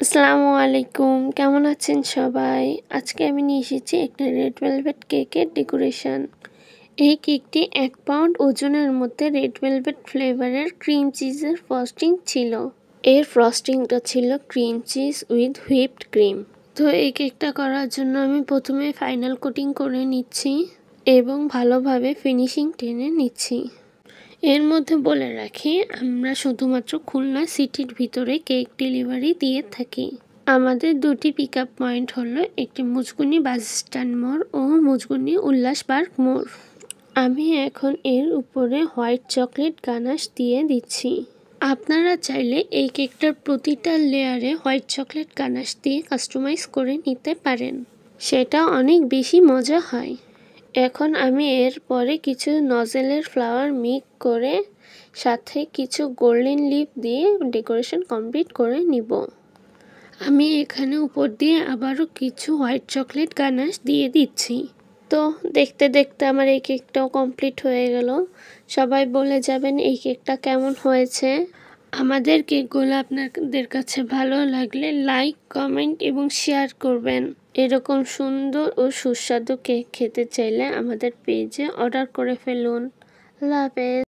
আসসালামু আলাইকুম, কেমন আছেন সবাই? আজকে আমি নিয়ে এসেছি একটা রেড ভেলভেট কেকের ডেকোরেশন। এই কেকটি 1 পাউন্ড ওজনের মধ্যে রেড ভেলভেট ফ্লেভারের ক্রিম চিজের ফ্রস্টিং ছিল। এর ফ্রস্টিংটা ছিল cream cheese with whipped cream. তো এই কেকটা করার জন্য আমি প্রথমে ফাইনাল কোটিং করে নিচ্ছি এবং ভালোভাবে ফিনিশিং টেনে নিচ্ছি। এর মধ্যে বলে রাখি, আমরা শুধুমাত্র খুলনা সিটির ভিতরে কেক ডেলিভারি দিয়ে থাকি। আমাদের দুটি পিক আপ পয়েন্ট হলো একটি মুজগুনি বাস স্ট্যান্ড মোড় ও মুজগুনি উল্লাস পার্ক মোড়। আমি এখন এর উপরে হোয়াইট চকলেট গানাশ দিয়ে দিচ্ছি। আপনারা চাইলে এই কেকটার প্রতিটা লেয়ারে হোয়াইট চকলেট গানাশ দিয়ে কাস্টমাইজ করে নিতে পারেন, সেটা অনেক বেশি মজা হয়। এখন আমি এর পরে কিছু নজেলের ফ্লাওয়ার মিক্স করে সাথে কিছু গোল্ডেন লিফ দিয়ে ডেকোরেশন কমপ্লিট করে নিব। আমি এখানে উপর দিয়ে আবারও কিছু হোয়াইট চকলেট গানাশ দিয়ে দিচ্ছি। তো দেখতে দেখতে আমার এই কেকটাও কমপ্লিট হয়ে গেল। সবাই বলে যাবেন এই কেকটা কেমন হয়েছে। আমাদের কেকগুলো আপনাদের কাছে ভালো লাগলে লাইক, কমেন্ট এবং শেয়ার করবেন। এরকম সুন্দর ও সুস্বাদু কেক খেতে চাইলে আমাদের পেজে অর্ডার করে ফেলুন। আল্লাহ হাফেজ।